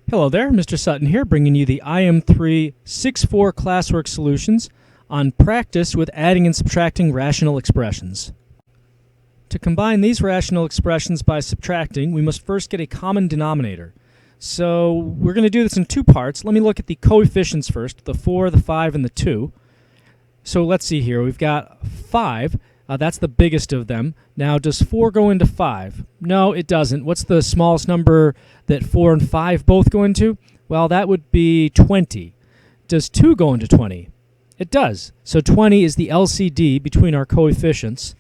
Hello there, Mr. Sutton here, bringing you the IM3 6-4 classwork solutions on practice with adding and subtracting rational expressions. To combine these rational expressions by subtracting, we must first get a common denominator. So we're going to do this in two parts. Let me look at the coefficients first, the 4, the 5, and the 2. So let's see here. We've got 5. That's the biggest of them. Now, does 4 go into 5? No, it doesn't. What's the smallest number that 4 and 5 both go into? Well, that would be 20. Does 2 go into 20? It does. So 20 is the LCD between our coefficients.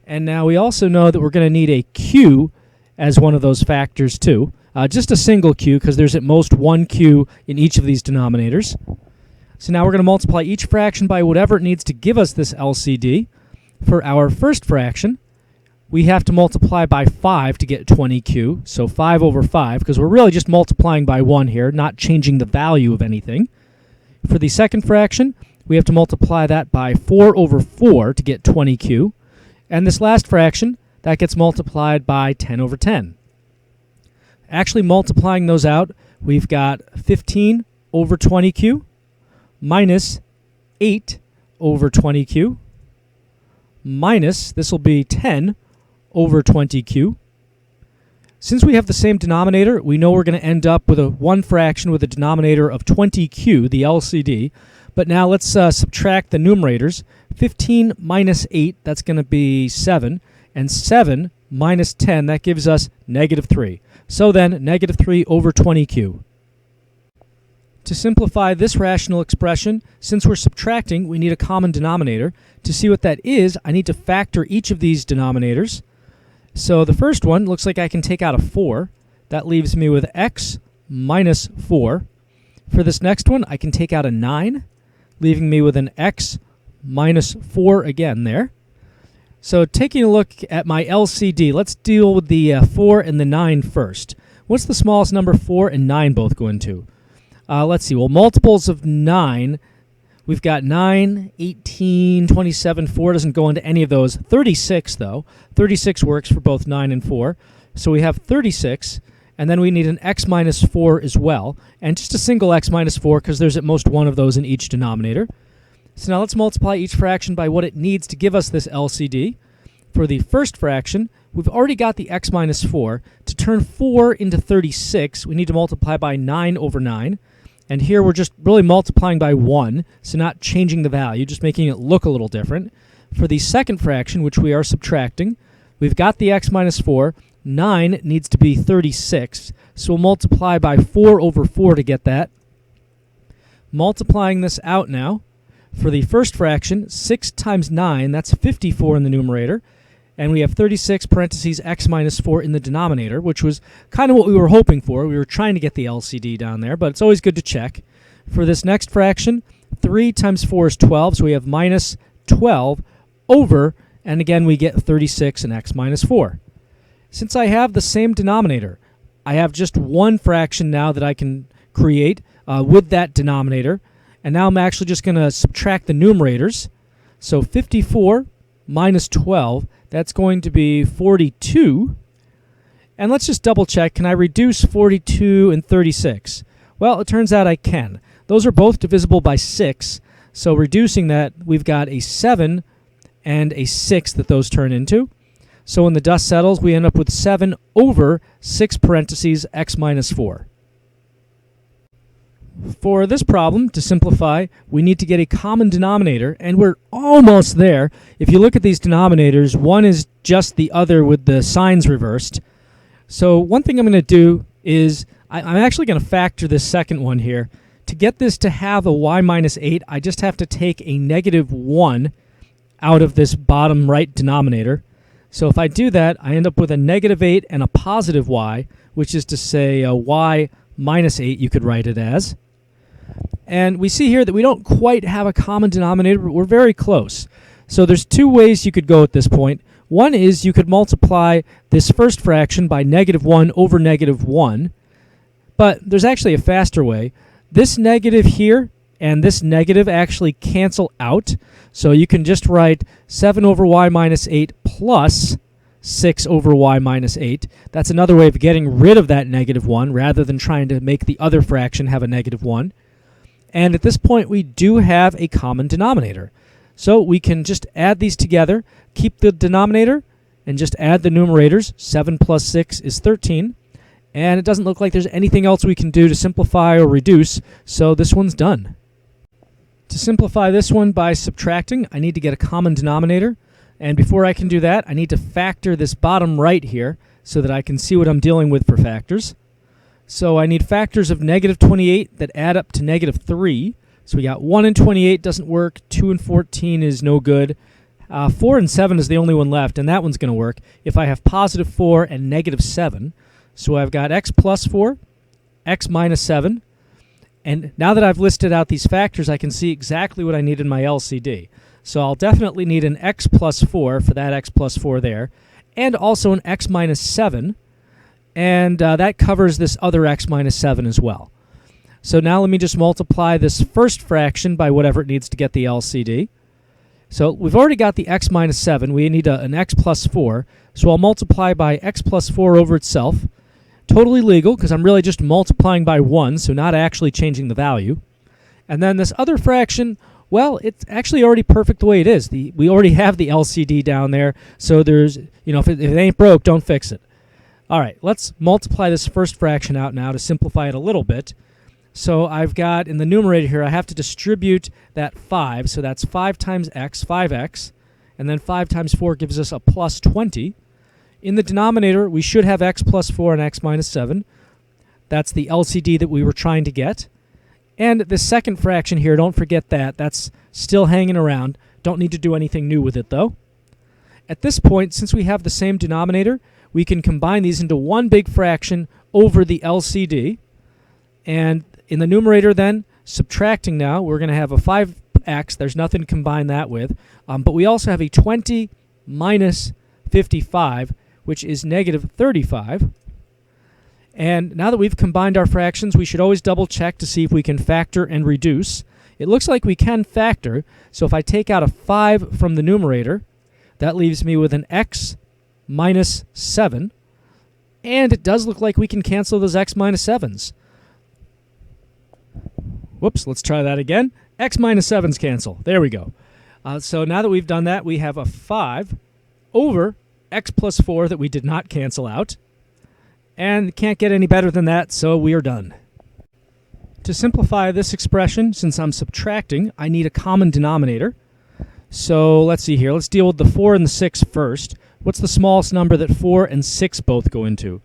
And now we also know that we're going to need a q as one of those factors too. Just a single q because there's at most one q in each of these denominators. So now we're going to multiply each fraction by whatever it needs to give us this LCD. For our first fraction, we have to multiply by 5 to get 20q, so 5 over 5, because we're really just multiplying by 1 here, not changing the value of anything. For the second fraction, we have to multiply that by 4 over 4 to get 20q. And this last fraction, that gets multiplied by 10 over 10. Actually multiplying those out, we've got 15 over 20q minus 8 over 20q. Minus, this will be 10 over 20q. Since we have the same denominator, we know we're going to end up with one fraction with a denominator of 20q, the LCD. But now let's subtract the numerators. 15 minus 8, that's going to be 7. And 7 minus 10, that gives us negative 3. So then, negative 3 over 20q. To simplify this rational expression, since we're subtracting, we need a common denominator. To see what that is, I need to factor each of these denominators. So the first one looks like I can take out a 4. That leaves me with x minus 4. For this next one, I can take out a 9, leaving me with an x minus 4 again there. So taking a look at my LCD, let's deal with the 4 and the 9 first. What's the smallest number 4 and 9 both go into? Let's see. Well, multiples of 9, we've got 9, 18, 27. 4 doesn't go into any of those. 36, though. 36 works for both 9 and 4. So we have 36, and then we need an x minus 4 as well, and just a single x minus 4 because there's at most one of those in each denominator. So now let's multiply each fraction by what it needs to give us this LCD. For the first fraction, we've already got the x minus 4. To turn 4 into 36, we need to multiply by 9 over 9. And here we're just really multiplying by 1, so not changing the value, just making it look a little different. For the second fraction, which we are subtracting, we've got the x minus 4. 9 needs to be 36, so we'll multiply by 4 over 4 to get that. Multiplying this out now, for the first fraction, 6 times 9, that's 54 in the numerator. And we have 36 parentheses x minus 4 in the denominator, which was kind of what we were hoping for. We were trying to get the LCD down there, but it's always good to check. For this next fraction, 3 times 4 is 12, so we have minus 12 over, and again we get 36 and x minus 4. Since I have the same denominator, I have just one fraction now that I can create with that denominator, and now I'm actually just going to subtract the numerators. So 54 minus 12, that's going to be 42. And let's just double check. Can I reduce 42 and 36? Well, it turns out I can. Those are both divisible by 6. So reducing that, we've got a 7 and a 6 that those turn into. So when the dust settles, we end up with 7 over 6 parentheses x minus 4. For this problem, to simplify, we need to get a common denominator, and we're almost there. If you look at these denominators, one is just the other with the signs reversed. So one thing I'm going to do is I'm actually going to factor this second one here. To get this to have a y minus 8, I just have to take a negative 1 out of this bottom right denominator. So if I do that, I end up with a negative 8 and a positive y, which is to say a y minus 8 you could write it as. And we see here that we don't quite have a common denominator, but we're very close. So there's two ways you could go at this point. One is you could multiply this first fraction by negative 1 over negative 1. But there's actually a faster way. This negative here and this negative actually cancel out. So you can just write 7 over y minus 8 plus 6 over y minus 8. That's another way of getting rid of that negative 1 rather than trying to make the other fraction have a negative 1. And at this point, we do have a common denominator. So we can just add these together, keep the denominator, and just add the numerators. 7 plus 6 is 13. And it doesn't look like there's anything else we can do to simplify or reduce, so this one's done. To simplify this one by subtracting, I need to get a common denominator. And before I can do that, I need to factor this bottom right here so that I can see what I'm dealing with for factors. So I need factors of negative 28 that add up to negative 3. So we got 1 and 28 doesn't work, 2 and 14 is no good. 4 and 7 is the only one left, and that one's going to work if I have positive 4 and negative 7. So I've got x plus 4, x minus 7. And now that I've listed out these factors, I can see exactly what I need in my LCD. So I'll definitely need an x plus 4 for that x plus 4 there, and also an x minus 7, and that covers this other x minus 7 as well. So now let me just multiply this first fraction by whatever it needs to get the LCD. So we've already got the x minus 7. We need an x plus 4, so I'll multiply by x plus 4 over itself. Totally legal, because I'm really just multiplying by 1, so not actually changing the value. And then this other fraction, well, it's actually already perfect the way it is. We already have the LCD down there, so there's, if it ain't broke, don't fix it. All right, let's multiply this first fraction out now to simplify it a little bit. So I've got, in the numerator here, I have to distribute that 5, so that's 5 times x, 5x, and then 5 times 4 gives us a plus 20. In the denominator, we should have x plus 4 and x minus 7. That's the LCD that we were trying to get. And the second fraction here, don't forget that. That's still hanging around. Don't need to do anything new with it, though. At this point, since we have the same denominator, we can combine these into one big fraction over the LCD. And in the numerator then, subtracting now, we're going to have a 5x. There's nothing to combine that with. But we also have a 20 minus 55, which is negative 35. And now that we've combined our fractions, we should always double check to see if we can factor and reduce. It looks like we can factor, so if I take out a 5 from the numerator, that leaves me with an x minus 7. And it does look like we can cancel those x minus 7s. Whoops, let's try that again. X minus 7s cancel. There we go. So now that we've done that, we have a 5 over x plus 4 that we did not cancel out. And can't get any better than that, so we are done. To simplify this expression, since I'm subtracting, I need a common denominator. So let's see here. Let's deal with the 4 and the 6 first. What's the smallest number that 4 and 6 both go into?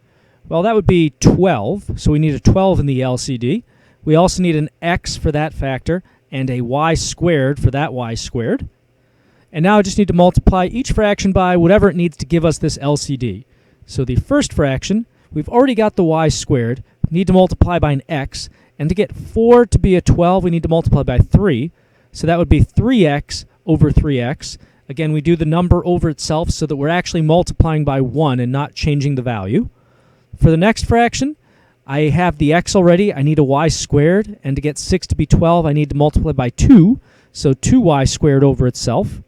Well, that would be 12, so we need a 12 in the LCD. We also need an x for that factor and a y squared for that y squared. And now I just need to multiply each fraction by whatever it needs to give us this LCD. So the first fraction, we've already got the y squared. We need to multiply by an x. And to get 4 to be a 12, we need to multiply by 3. So that would be 3x over 3x. Again, we do the number over itself so that we're actually multiplying by 1 and not changing the value. For the next fraction, I have the x already. I need a y squared. And to get 6 to be 12, I need to multiply by 2. So 2y squared over itself.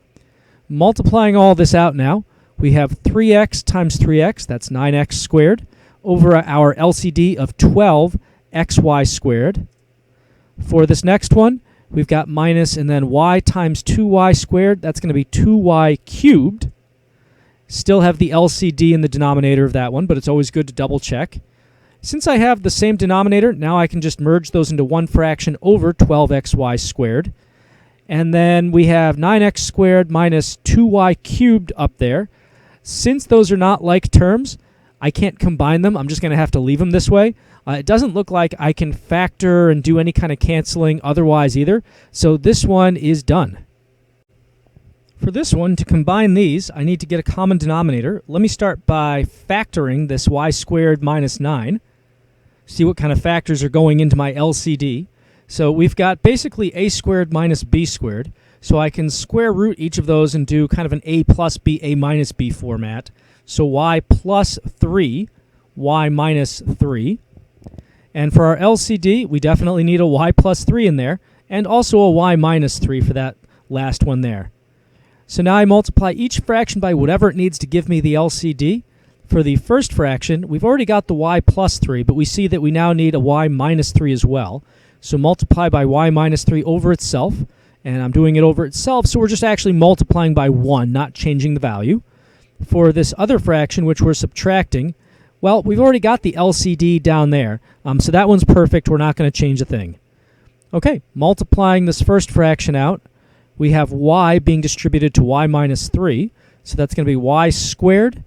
Multiplying all this out now, we have 3x times 3x, that's 9x squared, over our LCD of 12xy squared. For this next one, we've got minus and then y times 2y squared, that's going to be 2y cubed. Still have the LCD in the denominator of that one, but it's always good to double check. Since I have the same denominator, now I can just merge those into one fraction over 12xy squared. And then we have 9x squared minus 2y cubed up there. Since those are not like terms, I can't combine them. I'm just going to have to leave them this way. It doesn't look like I can factor and do any kind of canceling otherwise either. So this one is done. For this one, to combine these, I need to get a common denominator. Let me start by factoring this y squared minus 9. See what kind of factors are going into my LCD. So we've got basically a squared minus b squared. So I can square root each of those and do kind of an a plus b, a minus b format. So y plus 3, y minus 3. And for our LCD, we definitely need a y plus 3 in there, and also a y minus 3 for that last one there. So now I multiply each fraction by whatever it needs to give me the LCD. For the first fraction, we've already got the y plus 3, but we see that we now need a y minus 3 as well. So multiply by y minus 3 over itself, and I'm doing it over itself, so we're just actually multiplying by 1, not changing the value. For this other fraction, which we're subtracting, well, we've already got the LCD down there, so that one's perfect. We're not going to change a thing. Okay, multiplying this first fraction out, we have y being distributed to y minus 3, so that's going to be y squared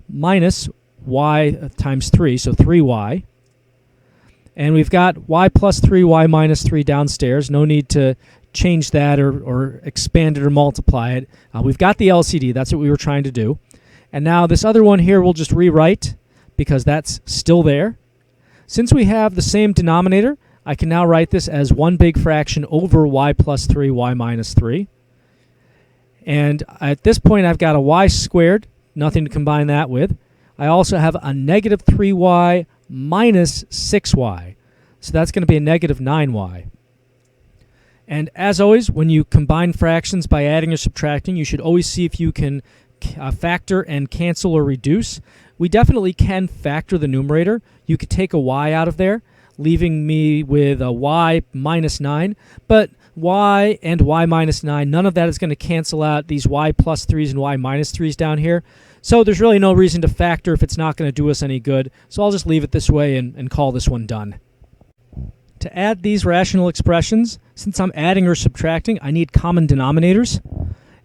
minus y times 3, so 3y. And we've got y plus 3, y minus 3 downstairs. No need to change that or expand it or multiply it. We've got the LCD. That's what we were trying to do. And now this other one here we'll just rewrite because that's still there. Since we have the same denominator, I can now write this as one big fraction over y plus 3, y minus 3. And at this point, I've got a y squared, nothing to combine that with. I also have a negative 3y minus 6y. So that's going to be a negative 9y. And as always, when you combine fractions by adding or subtracting, you should always see if you can factor and cancel or reduce. We definitely can factor the numerator. You could take a y out of there, leaving me with a y minus 9. But y and y minus 9, none of that is going to cancel out these y plus 3s and y minus 3s down here. So there's really no reason to factor if it's not going to do us any good. So I'll just leave it this way and call this one done. To add these rational expressions, since I'm adding or subtracting, I need common denominators.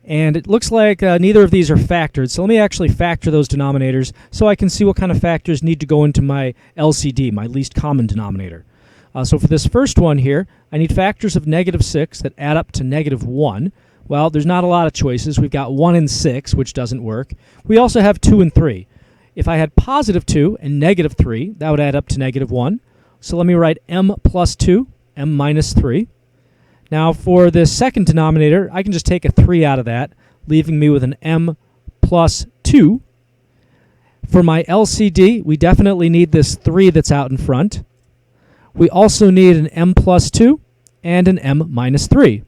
And it looks like neither of these are factored. So let me actually factor those denominators so I can see what kind of factors need to go into my LCD, my least common denominator. So for this first one here, I need factors of negative 6 that add up to negative 1. Well, there's not a lot of choices. We've got 1 and 6, which doesn't work. We also have 2 and 3. If I had positive 2 and negative 3, that would add up to negative 1. So let me write m plus 2, m minus 3. Now for the second denominator, I can just take a 3 out of that, leaving me with an m plus 2. For my LCD, we definitely need this 3 that's out in front. We also need an m plus 2 and an m minus 3.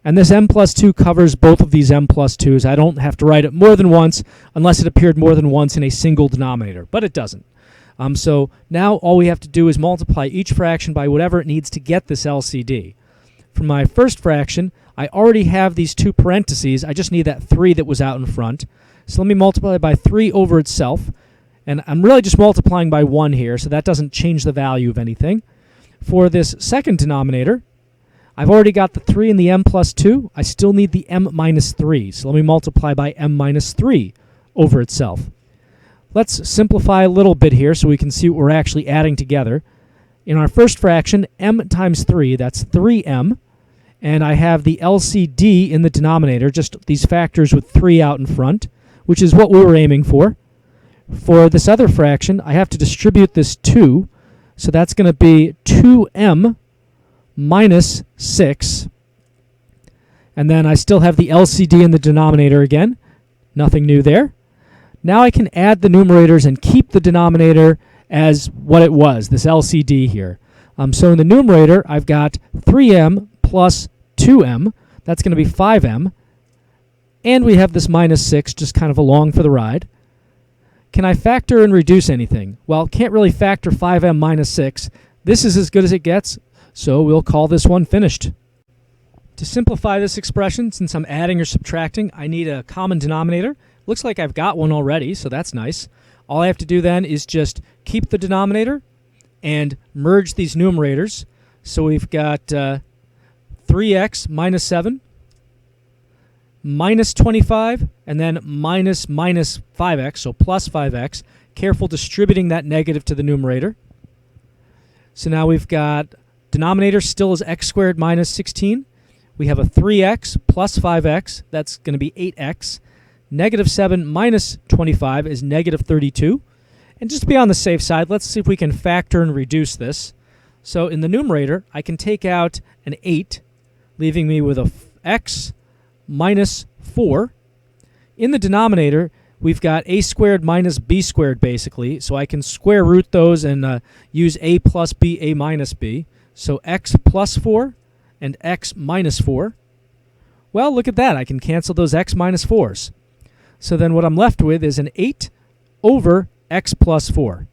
And this m plus 2 covers both of these m plus 2s. I don't have to write it more than once unless it appeared more than once in a single denominator, but it doesn't. So now all we have to do is multiply each fraction by whatever it needs to get this LCD. For my first fraction, I already have these 2 parentheses. I just need that 3 that was out in front. So let me multiply by 3 over itself. And I'm really just multiplying by 1 here, so that doesn't change the value of anything. For this second denominator, I've already got the 3 and the m plus 2. I still need the m minus 3. So let me multiply by m minus 3 over itself. Let's simplify a little bit here so we can see what we're actually adding together. In our first fraction, m times 3, that's 3m. And I have the LCD in the denominator, just these factors with 3 out in front, which is what we were aiming for. For this other fraction, I have to distribute this 2. So that's going to be 2m minus 6. And then I still have the LCD in the denominator again. Nothing new there. Now I can add the numerators and keep the denominator as what it was, this LCD here. So in the numerator, I've got 3m plus 2m. That's going to be 5m. And we have this minus 6 just kind of along for the ride. Can I factor and reduce anything? Well, can't really factor 5m minus 6. This is as good as it gets, so we'll call this one finished. To simplify this expression, since I'm adding or subtracting, I need a common denominator. Looks like I've got one already, so that's nice. All I have to do then is just keep the denominator and merge these numerators. So we've got 3x minus 7, minus 25, and then minus 5x, so plus 5x. Careful distributing that negative to the numerator. So now we've got denominator still is x squared minus 16. We have a 3x plus 5x. That's going to be 8x. Negative 7 minus 25 is negative 32. And just to be on the safe side, let's see if we can factor and reduce this. So in the numerator, I can take out an 8, leaving me with a x minus 4. In the denominator, we've got a squared minus b squared, basically. So I can square root those and use a plus b, a minus b. So x plus 4 and x minus 4. Well, look at that. I can cancel those x minus 4s. So then what I'm left with is an 8 over x plus 4.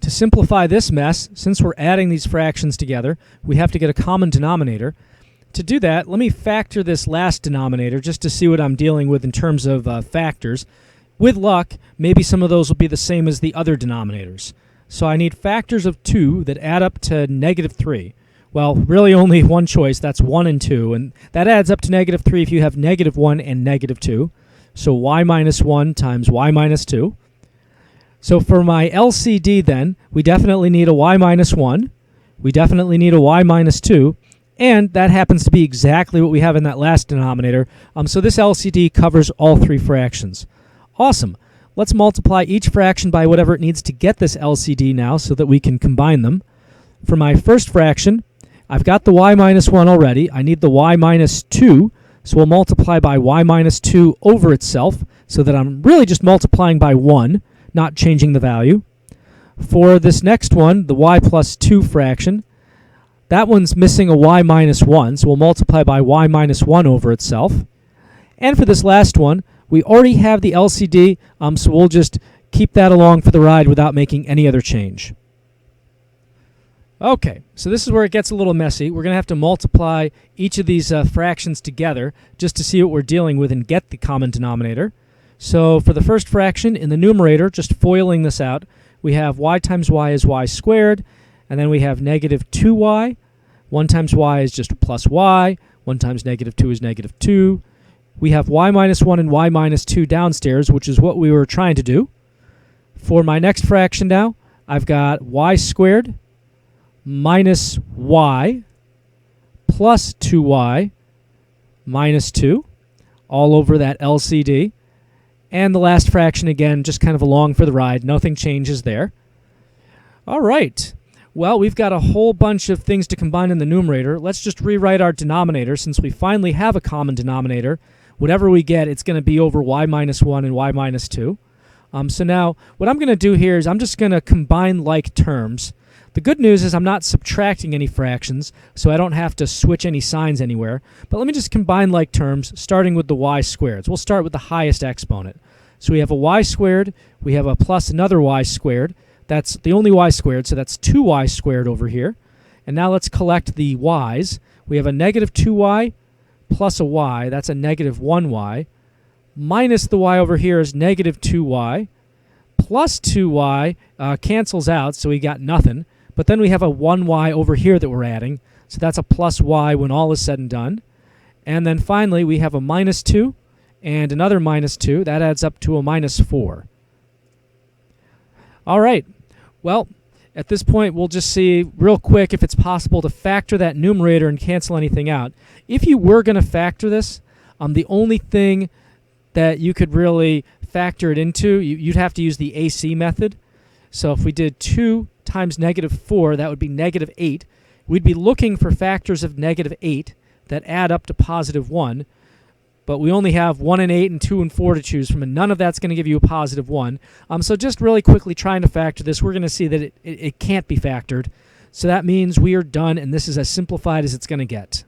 To simplify this mess, since we're adding these fractions together, we have to get a common denominator. To do that, let me factor this last denominator just to see what I'm dealing with in terms of factors. With luck, maybe some of those will be the same as the other denominators. So I need factors of 2 that add up to negative 3. Well, really only one choice, that's 1 and 2, and that adds up to negative 3 if you have negative 1 and negative 2. So y minus 1 times y minus 2. So for my LCD then, we definitely need a y minus 1, we definitely need a y minus 2, and that happens to be exactly what we have in that last denominator. So this LCD covers all 3 fractions. Awesome. Let's multiply each fraction by whatever it needs to get this LCD now so that we can combine them. For my first fraction, I've got the y minus 1 already. I need the y minus 2, so we'll multiply by y minus 2 over itself so that I'm really just multiplying by 1, not changing the value. For this next one, the y plus 2 fraction, that one's missing a y minus 1, so we'll multiply by y minus 1 over itself. And for this last one, we already have the LCD, so we'll just keep that along for the ride without making any other change. Okay, so this is where it gets a little messy. We're going to have to multiply each of these fractions together just to see what we're dealing with and get the common denominator. So for the first fraction in the numerator, just foiling this out, we have y times y is y squared, and then we have negative 2y. 1 times y is just plus y. 1 times negative 2 is negative 2. We have y minus 1 and y minus 2 downstairs, which is what we were trying to do. For my next fraction now, I've got y squared minus y plus 2y minus 2 all over that LCD. And the last fraction, again, just kind of along for the ride. Nothing changes there. All right. Well, we've got a whole bunch of things to combine in the numerator. Let's just rewrite our denominator since we finally have a common denominator. Whatever we get, it's going to be over y minus 1 and y minus 2. So now, what I'm going to do here is I'm just going to combine like terms. The good news is I'm not subtracting any fractions, so I don't have to switch any signs anywhere. But let me just combine like terms, starting with the y squareds. We'll start with the highest exponent. So we have a y squared, we have a plus another y squared. That's the only y squared, so that's 2y squared over here. And now let's collect the y's. We have a negative 2y plus a y, that's a negative 1y, minus the y over here is negative 2y, plus 2y cancels out, so we got nothing. But then we have a 1y over here that we're adding, so that's a plus y when all is said and done. And then finally, we have a minus 2 and another minus 2. That adds up to a minus 4. All right. Well, at this point, we'll just see real quick if it's possible to factor that numerator and cancel anything out. If you were going to factor this, the only thing that you could really factor it into, you'd have to use the AC method. So if we did 2 times negative 4, that would be negative 8. We'd be looking for factors of negative 8 that add up to positive 1. But we only have 1 and 8 and 2 and 4 to choose from, and none of that's going to give you a positive 1. So just really quickly trying to factor this, we're going to see that it can't be factored. So that means we are done, and this is as simplified as it's going to get.